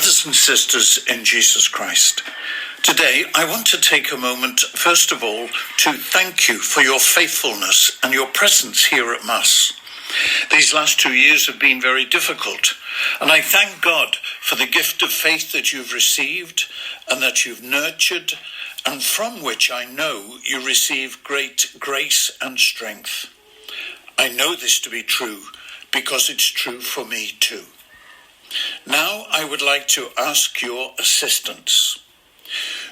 Brothers and sisters in Jesus Christ, today I want to take a moment, first of all, to thank you for your faithfulness and your presence here at Mass. These last 2 years have been very difficult, and I thank God for the gift of faith that you've received and that you've nurtured, and from which I know you receive great grace and strength. I know this to be true because it's true for me too. Now I would like to ask your assistance.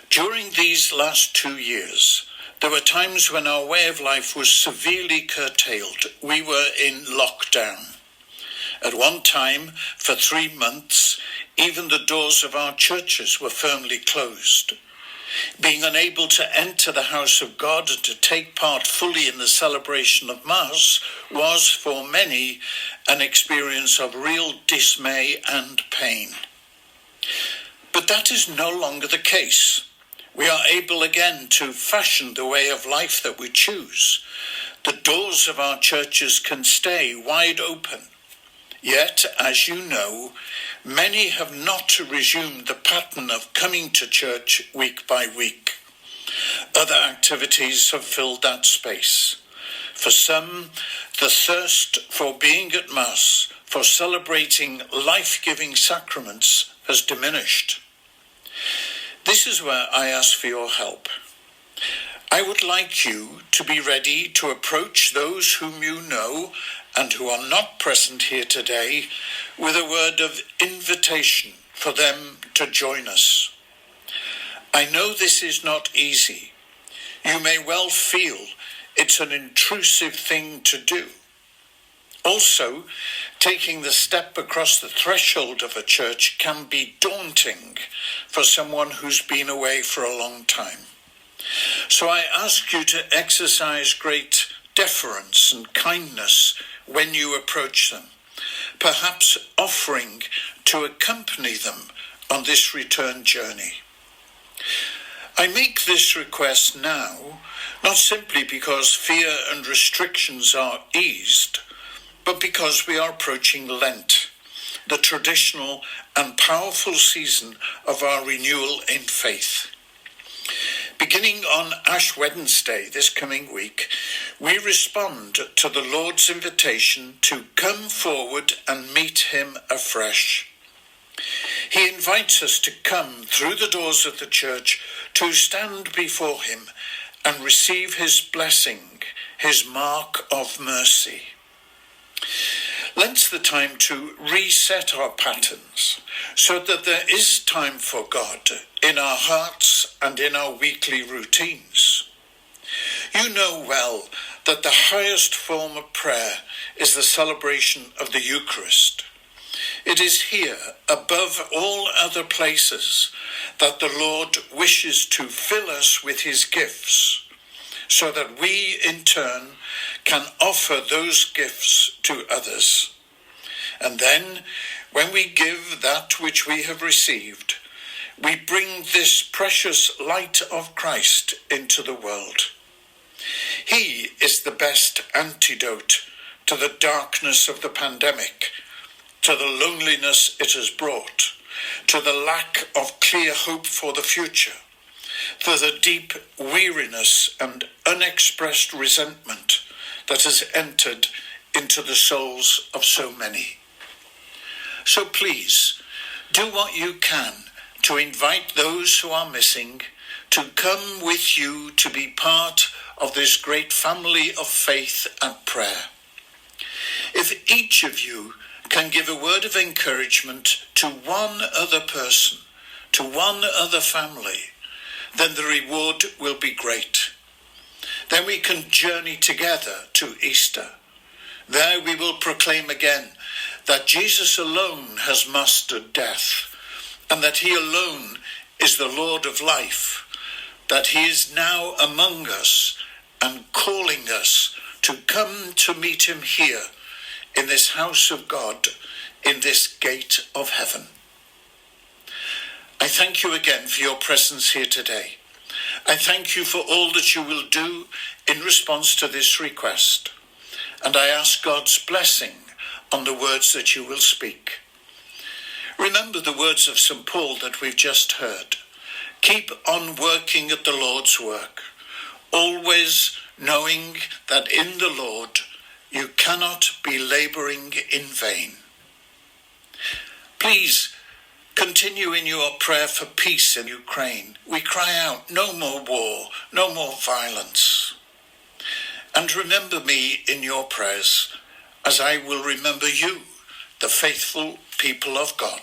During these last 2 years, there were times when our way of life was severely curtailed. We were in lockdown. At one time, for 3 months, even the doors of our churches were firmly closed. Being unable to enter the house of God and to take part fully in the celebration of Mass was, for many, an experience of real dismay and pain. But that is no longer the case. We are able again to fashion the way of life that we choose. The doors of our churches can stay wide open. Yet, as you know, many have not resumed the pattern of coming to church week by week. Other activities have filled that space. For some, the thirst for being at Mass, for celebrating life-giving sacraments, has diminished. This is where I ask for your help. I would like you to be ready to approach those whom you know and who are not present here today with a word of invitation for them to join us. I know this is not easy. You may well feel it's an intrusive thing to do. Also, taking the step across the threshold of a church can be daunting for someone who's been away for a long time. So I ask you to exercise great deference and kindness when you approach them, perhaps offering to accompany them on this return journey. I make this request now, not simply because fear and restrictions are eased, but because we are approaching Lent, the traditional and powerful season of our renewal in faith. Beginning on Ash Wednesday this coming week, we respond to the Lord's invitation to come forward and meet him afresh. He invites us to come through the doors of the church to stand before him and receive his blessing, his mark of mercy. Lent's the time to reset our patterns so that there is time for God in our hearts and in our weekly routines. You know well that the highest form of prayer is the celebration of the Eucharist. It is here, above all other places, that the Lord wishes to fill us with his gifts, so that we, in turn, can offer those gifts to others. And then, when we give that which we have received, we bring this precious light of Christ into the world. He is the best antidote to the darkness of the pandemic, to the loneliness it has brought, to the lack of clear hope for the future, to the deep weariness and unexpressed resentment that has entered into the souls of so many. So please, do what you can to invite those who are missing to come with you to be part of this great family of faith and prayer. If each of you can give a word of encouragement to one other person, to one other family, then the reward will be great. Then we can journey together to Easter. There we will proclaim again that Jesus alone has mastered death, and that he alone is the Lord of life, that he is now among us and calling us to come to meet him here in this house of God, in this gate of heaven. I thank you again for your presence here today. I thank you for all that you will do in response to this request, and I ask God's blessing on the words that you will speak. Remember the words of St. Paul that we've just heard. Keep on working at the Lord's work, always knowing that in the Lord you cannot be labouring in vain. Please continue in your prayer for peace in Ukraine. We cry out, no more war, no more violence. And remember me in your prayers, as I will remember you, the faithful people of God.